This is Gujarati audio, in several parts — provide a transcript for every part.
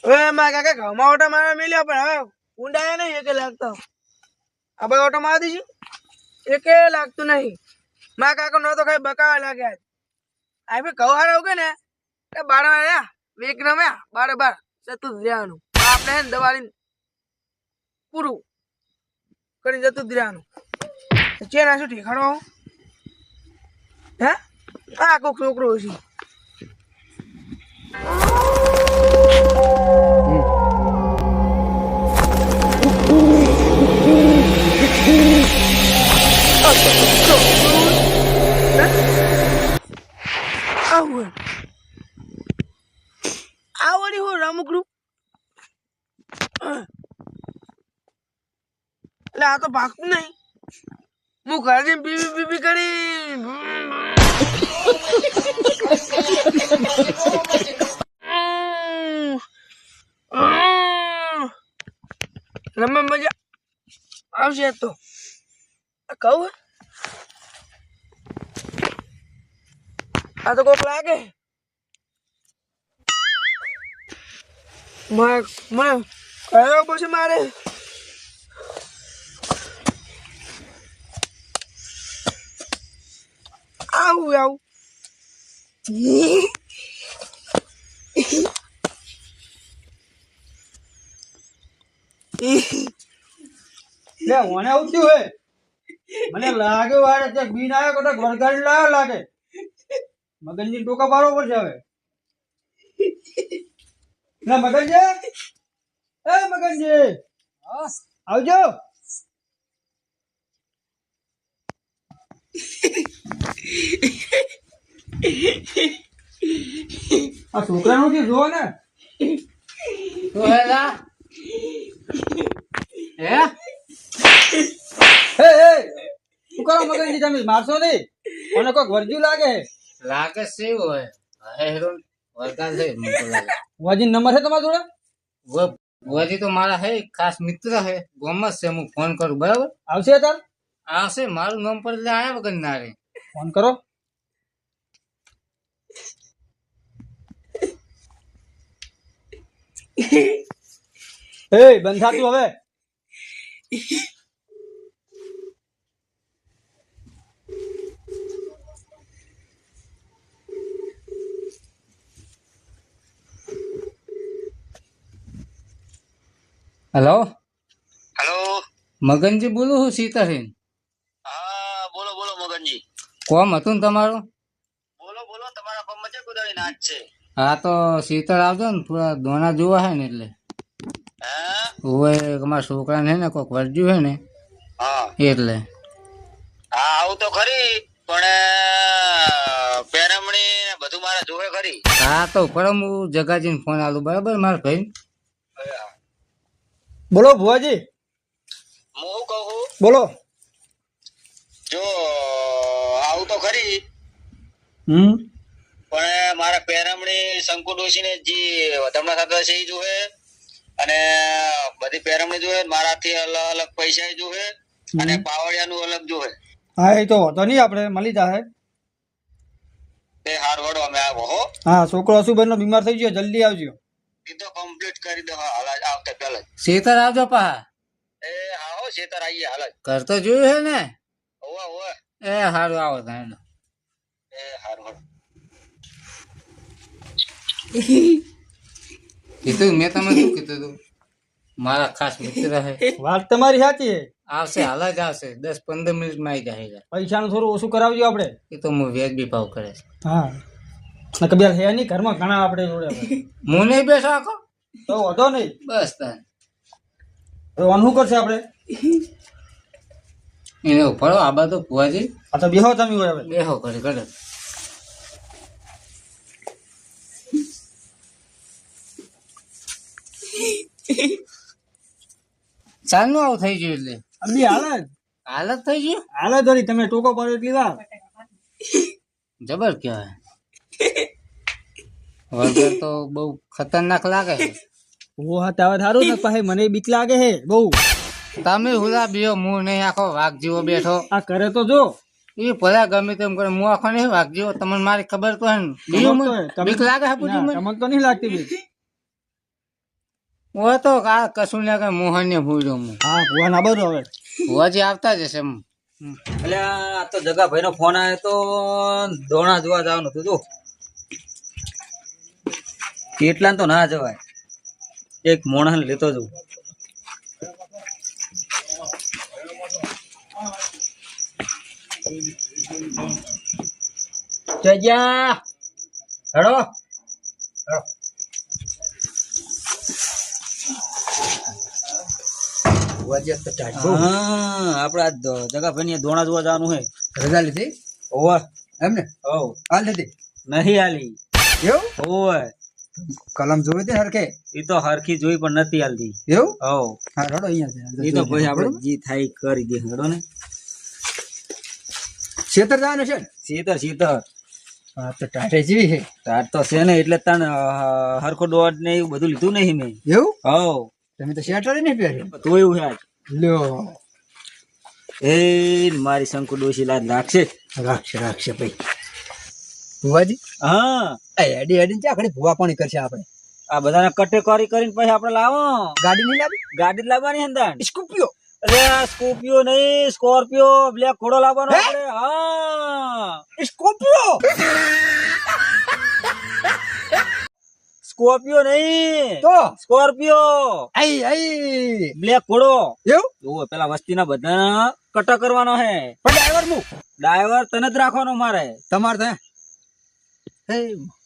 હવે મારા કાકા ઘઉંમાં ઓટો મારવા મળ્યો પણ હવે ઊંડાયા નહીં એકે લાગતો. આ ભાઈ ઓટો મારી દીધી એકે લાગતું નહીં. મારા કાકા નો તો કઈ બકાવા લાગ્યા. આ ભાઈ ઘઉં હારા ઉગે ને એ બાર વેક રમ્યા બારે બાર જતું જ રહેવાનું. આપણે હે ને દવાળી પૂરું કરી જતું જ રહેવાનું. ચેન આ શું ઠેકાણો હે આ કોક છોકરો છે. આવડી હું રમકડું એટલે આ તો ભાગતું નહીં. હું ઘરે બીબી બીબી કરી રમે મજા આવશે તો કહું આ તો કોક લાગે મને કયો પછી મારે આવું આવું લે ઓને આવું થયું હે મને લાગે વારે તે બીન આવ્યો કદાચ વરગાડી લાવ્યો લાગે મગનજી ટોકા પાડવો પડશે હવે ના મગનજી એ મગનજી આવજો આ છોકરાનું જે જો ને તો હેલા હે હે હે શું કરો મગનજી તમે મારશો નહીં કોને કોક વર્જ્યું લાગે લાગે છે એવું હોય હે હેરો વરગાલ છે મને તો લાગે વાજી નંબર છે તમારા જોડે વજી તો મારા હે ખાસ મિત્ર હે ગોમસ છે હું ફોન કરું બરાબર આવશે તાર આવશે મારું નામ પર એટલે આયા વગર ના રે ફોન કરો એ બંધ થાતું હવે હેલો હેલો. મગનજી બોલું હું સીતાહીન હા બોલો બોલો મગનજી. કોમ હતું ને તમારું બોલો બોલો તમારા ફોનમાં છે કુદાળી નાચ છે. હા તો શીતળ આવજો ને થોડા દોણા જોવા હે ને એટલે હા હોય અમારા છોકરાને હે ને કોઈક વર્જ્યું હે ને હા એટલે હા આવું તો ખરી પણ પેરમણી ને બધું મારે જોવે ખરી. હા તો પરમ હું જગાજીને ફોન આલું બરાબર મારા ભાઈ બોલો ભુવાજી હું શું કહું બોલો જો આવું તો ખરી પણ મારા પેરમણી શંકુ ડોશી ને જે વધામણા થતા છે એ જોવે અને બધી પેરમણી જોવે મારાથી અલગ અલગ પૈસા જોવે અને પાવડિયાનું અલગ જોવે. હા એ તો હોતો નહીં આપણે મળી જાય તે હાર વડો અમે આવો હો. હા છોકરો અશુભાઈ નો બીમાર થઈ ગયો જલ્દી આવજો એ તો કમ્પ્લીટ કરી દો હાલ જ આવતા પહેલા જ. શીતળ આવજો પા એ હા હો શેતર આવીએ હાલ જ. ઘર તો જોયું હે ને ઓવા ઓવા એ સારું આવો તમે એ હાર વડો. કીધું મેં તમે શું કીધું તું મારા ખાસ મિત્ર હે વાત તમારી સાચી છે આવશે હાલ જ આવશે 10-15 મિનિટમાં આવી જાય પૈસાનું થોડું ઓછું કરાવજો આપણે એ તો હું વ્યાજબી ભાવ કરે છે હા કબિયાર હે નહીં ઘરમાં ઘણા આપણે જોડે હું નહીં બેસો આખો તો વધો નહીં બસ તાર હવે શું કરશે આપણે એને ઉપાડો આ બાજુ ભુવાજી આ તો બેહો તમે હોય હવે બેહો કરે કરે ચાલ નું આવું થઈ ગયું એટલે અભી હાલત થઈ ગયું હાલ ધરી તમે ટોકો પડો એટલી વાર જબર કહેવાય વગર તો બહુ ખતરનાક લાગે છે ઓ હા તાવે થારું ને પછી મને બીક લાગે હે બહુ તમે હુલા બીઓ હું નહીં આખો વાઘ જેવો બેઠો આ કરે તો જો એ ભલા ગમે તેમ કરે હું આખો નહીં વાઘ જેવો તમને મારી ખબર તો હે ને બીઓ બીક લાગે હે પૂછી મને તમને તો નહીં લાગતી બીક હું તો આ કશું ને કઈ મોહન ને ભૂલ્યો હું હા ભુવા ના બધું હવે ભુવાજી આવતા જ હશે એમ. એટલે આ તો જગાભાઈ નો ફોન આવ્યો તો દોણા જોવા જવાનું હતું જો કેટલા તો ના જવાય એક મોણસ લેતો જવું જગ્યા હેડો આપડા જગાભાઈ ની દોણા જોવા જવાનું હે રજા લીધી ઓવે એમ ને હોવ હાલ લીધી નહીં આલી એવું ઓવે કલમ જોઈ હતી હરખે એ તો હરખી જોઈ પણ નથી આલતી એવું હોવ હા રડો અહીંયા એ તો ભાઈ આપડે જી થાય કરી દે હેડો ને ખેતર જવાનું છે ને? શીતર શીતર હા તો ટાટે જેવી છે તાર તો છે ને એટલે તને હરખો દોડ ને એવું બધું લીધું નહીં મેં એવું હોવ તમે તો શેટર નહીં પહેર્યું તો એવું છે આજ લ્યો એ મારી શંકુ ડોશી લાજ લાગશે રાખશે ભાઈ ભુવાજી હા એડી એડી ચા ખડી ભુવા પાણી કરશે આપણે આ બધાને કટે કરી કરીને પછી આપડે લાવો ગાડી નહીં લાવી ગાડી જ લાવવાની અંદર સ્કોર્પિયો અરે આ સ્કોર્પિયો નહીં સ્કોર્પિયો બ્લેક ઘોડો લાવવાનો આપણે હા સ્કોર્પિયો સ્કોર્પિયો નહીં તો સ્કોર્પિયો આઈ બ્લેક ઘોડો એવું જો પેલા વસ્તીના બધા કટા કરવાનો હે પણ ડ્રાઈવર હું ડ્રાઈવર તને જ રાખવાનો મારે તમારે ત્યાં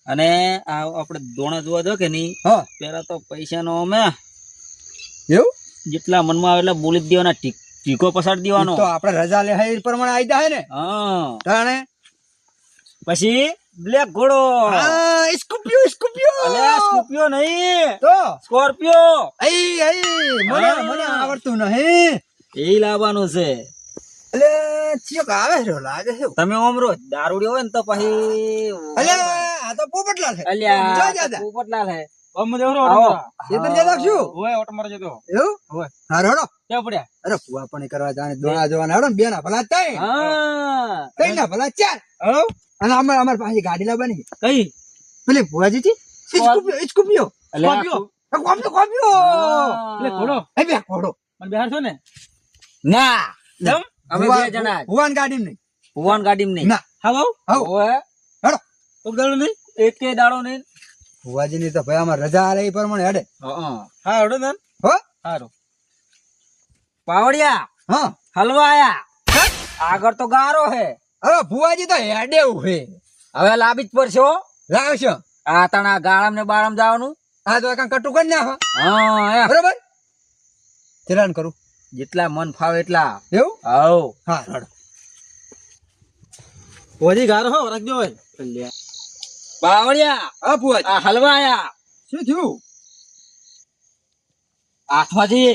અને આ આપણે દોણા જોવા દો કે નહીં હા પેલા તો પૈસા નો અમે એવું જેટલા મનમાં આવે એટલા બોલી જ દેવાના ટીકો પસાડી દેવાનો તો આપણે રજા લે એ પ્રમાણે આવી જાય ને હા તાણે પછી બ્લેક ઘોડો હા સ્કોર્પિયો અલે સ્કોર્પિયો નહીં તો સ્કોર્પિયો મને આવડતું નહીં એ લાવવાનું છે એટલે ચિયોક આવે છે લાગે છે તમે ઓમરો દારૂડિયો હોય ને તો પછી અલે આ તો પોપટલાલ છે અલ્યા જા, જા. પોપટલાલ હે આવો. ખેતર જતા રાખશું એવું હોય. હા રડો ક્યાં પડ્યા અરે ફુવા પાણી કરવા જાણે દોણા જોવાના હેડો ને બે ના ભલા ત્રણ હા ત્રણ ના ભલા ચાર અને અમાર પાસે ગાડી લાવવાની કઈ પેલી ભુવાજી થી સ્કોર્પિયો અલ્યા કોપ્યો એટલે ઘોડો એ બે ઘોડો મને બિહાર છો ને ના કેમ અમે બે જણા ભુવાન ગાડી નહીં ભુવન ગાડી નહીં ના હા હાવ ઓય હેડો તો દાડો નહીં એકે દાડો નહીં ભુવાજી ની તો ભાઈ અમાર રજા આલે એ પ્રમાણે હેડે હા હેડો ને હો હારું પાવડિયા હા હલવા આયા આગળ તો ગારો હે હવે ભુવાજી તો હેડે હે હવે લાવી જ પડશે હો લાવશો આ તણા ગાળામ ને બાળામ જવાનું આ તો કાંઈ કટુ કરી નાખો હા બરોબર ચલાન કરું જેટલા મન ફાવે એટલા એવું આવ હા રડો ઓજી ગારો હો રાખજો હોય પાવડિયા હા ભુવાજી આ હલવા આયા શું થયું હાથમાંથી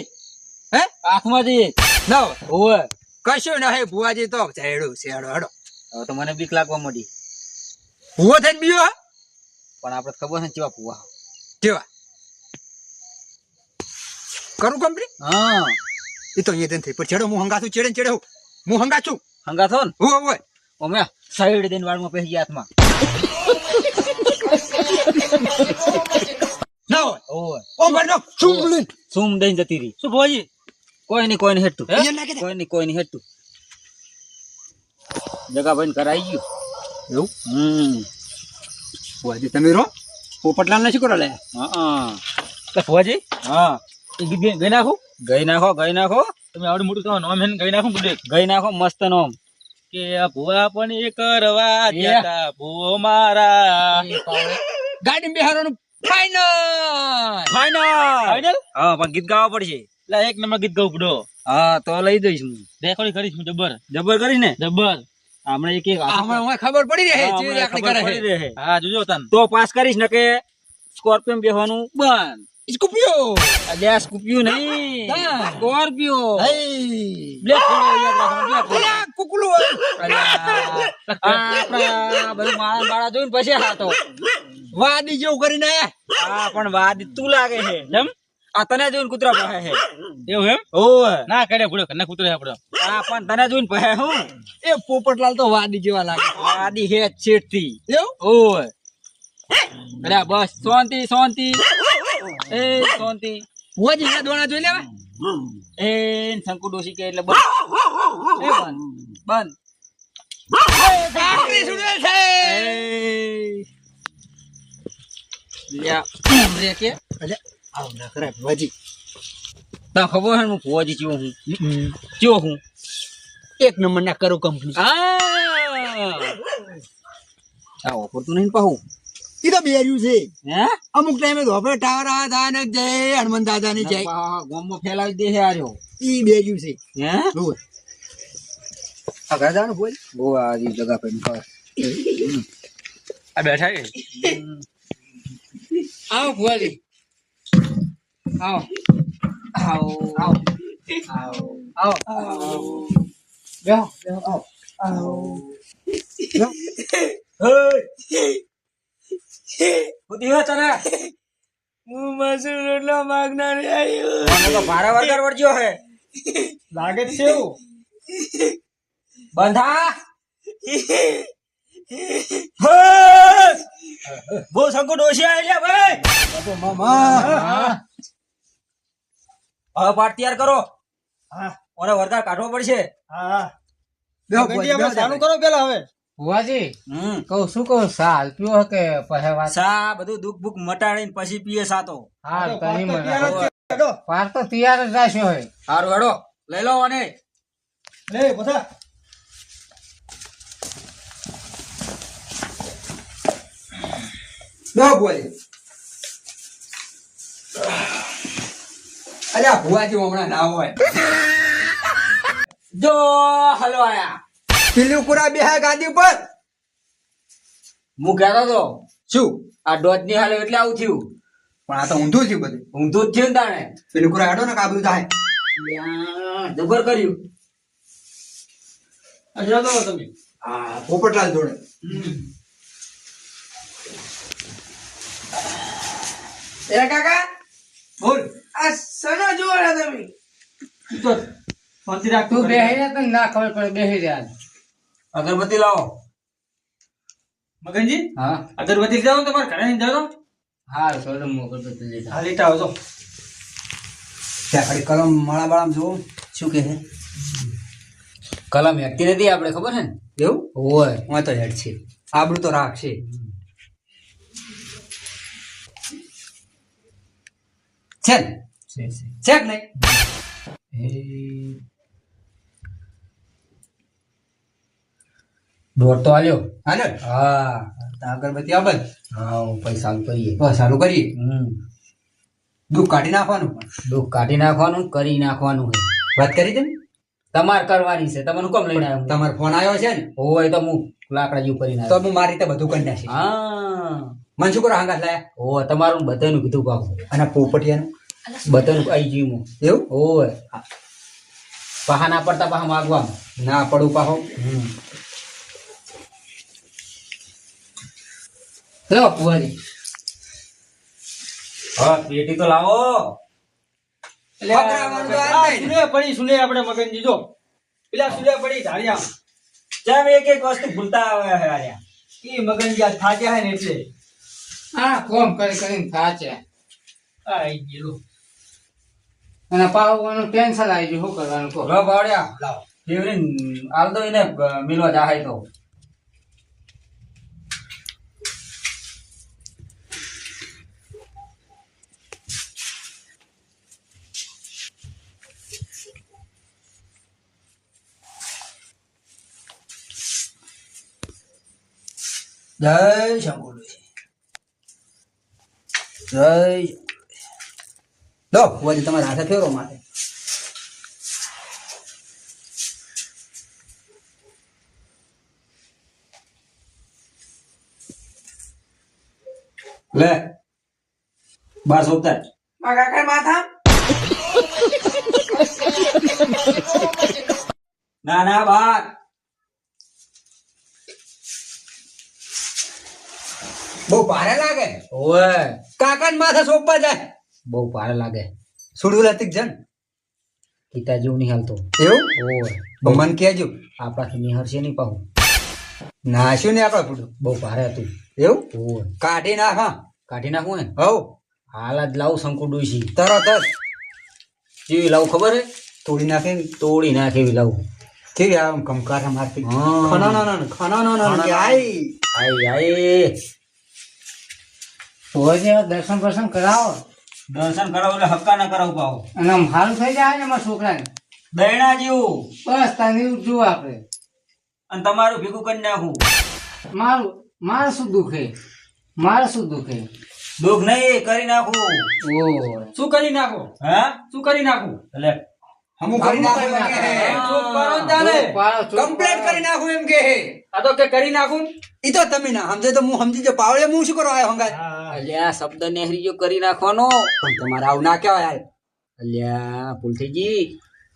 હે હાથમાંથી ના ઓય કશું ના હે ભુવાજી તો ચેડું શેડો હેડો હવે તો મને બીક લાગવા માંડી ભુવો થઈને બીયો પણ આપડે ખબર છે કેવા પુવા કેવા કરું કંપની હા એ તો અહીંયા થઈ પણ ચેડો હું હંગાતું ચેડે ચેડે હું હંગાચું હંગા થો ને હોય ઓમે સાઈડ દઈને વાળમાં પહેરી ગયા હાથમાં ના હોય ઓય ઓ બનો શું બોલી સુમ દઈને જતી રહી શું ભોજી કોઈ નહીં હેઠું અહીંયા નાખી દે કોઈ નહીં હેઠું જગા ભાઈ કરાઈ ગયું એવું ભુવાજી તમે રો પોપટલાલ ને શું કરો લે હા ભુવાજી હા ગઈ નાખું ગઈ નાખો તમે આવડું મોટું તમારું નામ હેને ગઈ નાખું બધે ગઈ નાખો મસ્ત નોમ કે આ ભુવા પણ એ કરવા ગયા તા ભુવો મારા ગાડી બિહારવાનું ફાઈનલ ફાઈનલ હા પણ ગીત ગાવા પડશે એટલે એક નંબર ગીત ગાવું પડો હા તો લઈ દઈશ હું રેકોર્ડિંગ કરીશ હું જબર જબર કરીશ ને જબર હમણાં એક હમણાં ખબર પડી રહે હા, ચેવી હમણાં આકડી ખબર કરે પડી છે રહે. હા જોજો તન તો પાસ કરીશ ને કે સ્કોર્પિયો બેહવાનું બંધ સ્કોર્પિયો અલ્યા સ્કોર્પિયો નહીં હા. સ્કોર્પિયો હઈ બ્લેક ઘોડો યાદ રાખવાનું બ્લેક ઘોડો. અલા કુકલું અલ્યા, આપણા બધું માળા બાળા જોઈને પછી હાથો વાદી જેવું કરીને આયા હા પણ વાદ તું લાગે છે જેમ આ તને જોઈને કૂતરા પહે છે એવું એમ ઓય ના કરે ભૂડો કને કૂતરે આપડો હા પણ તને જોઈને પહે હું એ પોપટલાલ તો વાદી જેવા લાગે વાદી હે છેટથી એવું ઓય અલ્યા બસ શાંતિ શાંતિ એ શાંતિ ભુવાજી ના દોણા જોઈ લેવા એ શંકુ ડોશી કે એટલે બંધ બંધ કાકરી સુડેલ છે આવ ના કરાય ભુવાજી તને ખબર છે હું ફુવાજી ચિયો હું એક નંબર ના કરો કંપની આ ઓફર તો નહીં પાહું ઈ તો બેર્યું છે હે અમુક ટાઈમે તો આપણે ટાવર આ ને જય હનુમાન દાદા ની જય ગામમાં ફેલાવી દે છે આર્યો ઈ બેર્યું છે હે રોજ આ ઘરે જવાનું બોલ બહુ આ જગા પર આ બેઠા કે આવો ભુવાજી આવો આવો આવો આવો આવો બેહો બેહો આવો બુદ્ધિ હે તને હું મસૂર રોટલો માગનાર આવ્યો મને તો ભારા વગર વળગ્યો હે લાગે જ છે એવું બંધા બહુ શંકુ ડોશી આયા ભાઈ મામા હવે પાટ તૈયાર કરો હા ઓને વરદાર કાઢવો પડશે હા બેહો મગનજી હવે ચાલુ કરો પેલા હવે ભુવાજી કહું શું કહું સાલ પીવો કે પછી વાત સા બધું દુઃખ ભૂખ મટાડીને પછી પીએ સાતો હા તની મને હેડો પાર તો તૈયાર જ રાખ્યો હોય હારું હેડો લઈ લો અને લે પોતા બેહો ભુવાજી અલ્યા ભુવાજી હમણાં ના હોય જો હલો આયા પીલું કુરા બેહા ગાદી ઉપર હું કહેતો તો શું આ ડોજ ની હાલે એટલે આવું થયું પણ આ તો ઊંધું થયું બધું ઊંધું જ થયું ને તાણે પેલું કુરા હેડો ને કાબુ થાય જબર કર્યું અજરા તો તમે હા પોપટલાલ જોડે એ કાકા બોલ આ સનો જોડે તમે તો શાંતિ રાખ તું બેહી જા તને ના ખબર પડે બેહી જા અગરબત્તી લાવો મગનજી હા અગરબત્તી જાઓ તમારે ઘરે જઈને જાઓ હા સોડમ મોકલ તો લેતા હા લેતા આવજો ત્યાં ખાલી કલમ માળા બાળામાં જોવો શું કે છે કલમ હેકતી નથી આપણે ખબર છે ને એવું હોય હું તો હેડ છે આબડું તો રાખશે છે ને છે કે નહીં દોડ તો આલ્યો હાલો હા તો અગરબત્તી આબલ હા પૈસા ચાલુ કરીએ બસ ચાલુ કરીએ દુઃખ કાઢી નાખવાનું દુઃખ કાઢી નાખવાનું કરી નાખવાનું હોય વાત કરી દે ને તમારે કરવાની છે તમે કોમ લઈને આવ્યો તમારો ફોન આવ્યો છે ને હોય તો હું લાકડા જેવું કરીને તો આવ્યો હું મારી રીતે બધું કરી નાખી હા મને શું કરો હાંગાત લાયા હોય તમારું બધાનું કીધું પાછું અને પોપટિયાનું બધાનું આઈ ગયું એવું હોય પાહા ના પડતા પાહા માગવામાં ના પડું પાહો લો પુવારી હા પેટી તો લાવો વગરાવાનું તો આ જ નહીં ને. સુને પડી સુને આપણે મગનજી જો પેલા સુને પડી ધારિયા જેમ એક એક વસ્તુ ભૂલતા આવે છે આર્યા એ મગનજી આ થાક્યા હે ને એટલે હા કોમ કરી કરીને થાચે આઈ ગયેલો અને પાવાનું ટેન્શન આવી ગયું શું કરવાનું કહો લો બાવળિયા લાવો ફેવરીન આલ દો એને મિલવા જાહે તો જય શંકર જય લો વળી તમારા હાથે ફેરો માટે લે બાર સોપતા મારા કાકા માથા ના ના બાર બહુ ભારે લાગે ઓય કાકા માથે સોંપવા જાય બહુ ભારે લાગે સુડું લતિક જન પિતા જેવું નહીં હાલતો એવું ઓય તો મન કહેજો આપણાથી નિહરશે નહીં પાહું નાશ્યું ને આપડે ફૂટું બહુ ભારે હતું એવું ઓય કાઢી નાખા કાઢી નાખવું ને હવ હાલ જ લાવું શંકુ ડોશી તરત જ કેવી લાવું ખબર હે તોડી નાખે ને તોડી નાખે એવી લાવું કેવી આમ કંકારા મારતી હા. ખના કે આઈ આઈ આઈ ભુવાજી હવે દર્શન બર્શન કરાવો દર્શન કરાવો એટલે હક્કા ના કરાવું પાવ અને આમ હારું થઈ જાય ને મારા છોકરાને દયણા જેવું બસ તને જુઓ આપણે અને તમારું ભેગું કરી નાખું મારે શું દુખે મારે શું દુખે દુઃખ નહીં કરી નાખું ઓ શું કરી નાખો હા શું કરી નાખું એટલે હમું કરી નાખું એમ કે હે. ચોક પાડો ને તારે. કમ્પ્લેટ કરી નાખું એમ કે હે. આ તો કે કરી નાખું ઈ તો તમે ના સમજે તો હું સમજી જો પાવળે હું શું કરવા આવ્યો હંગાય અલ્યા શબ્દ નેહરીયો કરી નાખવાનો પણ તમારે આવું ના કહેવાય યાર અલ્યા ભૂલ થઈ ગઈ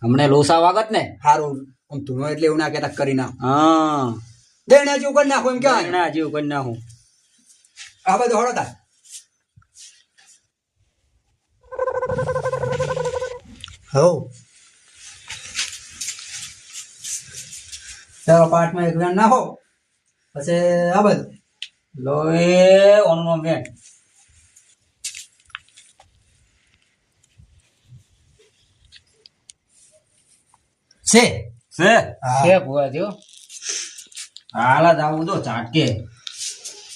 હમણે લોસા વાગત ને હારું આમ તું એટલે એવું ના કહેતા કરી નાખ હા દેણા જેવું કરી નાખું એમ કહેવાય દયણા જેવું કરી નાખું આ બધું હળો તાર હો ચાલો પાઠમાં એક વેણ નાખો પછી આ બધું લોએ ઓનનો મેં છે છે છે ભુવાજી હો. હાલ જ આવું તો ચાટકે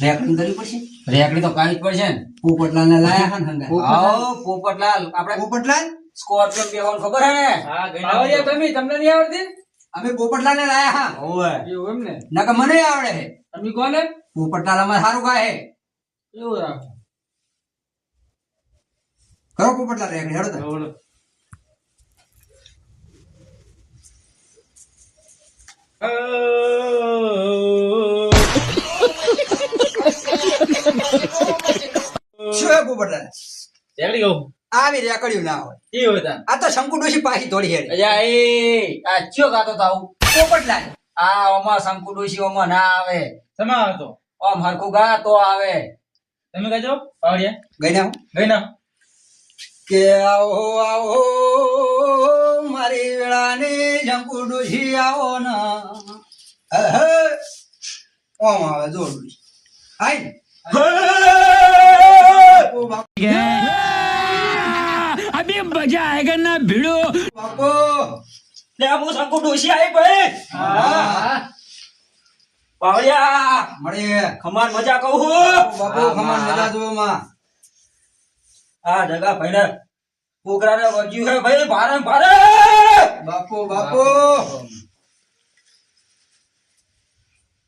રેકર્ડિંગ કરવી પડશે રેકડી તો કાઢી જ પડશે ને પોપટલાલ ને લાયા હા ને હંગાય આવો પોપટલાલ આપણે પોપટલાલ સ્કોર્પિયો બેવાનું ખબર હે ને હા આવડે તમે તમને નહીં આવડતી અમે પોપટલાલ ને લાયા હા ઓવે એવું એમ ને નકર મને આવડે હે તમે કોને પોપટલાલ અમારે સારું ગાય હે એવું રાખો કરો પોપટલાલ રેકડી હેડો તાર. શું હે પોપટલાલ રેડી ગયો આવી રેકડ્યું ના હોય એ હતા આ તો શંકુ ડોશી પાછી દોડી હેડે અજા એ આ ચિયો ગાતો તાવ પોપટલાલ આ ઓમાં શંકુ ડોશી ઓમાં ના આવે સમા હતો ઓમ હરખું ગા તો આવે તમે કહેજો પાવડિયા ગઈ ના હું ગઈ ના કે આવો આવો મારી વેળાની શંકુ ડોશી આવો ના અહે. ઓમ આવે જોર ડોશી આઈ ને. ઓ બાપો બાપો લે આ હું શંકુ ડોશી આવી ભાઈ હા પાવડિયા મળીએ ખમાર મજા કહું બાપો ખમાન મજા જોવો માં આ જગા ભાઈ ને છોકરાને વર્જ્યું હે ભાઈ ભારે ભારે બાપો બાપો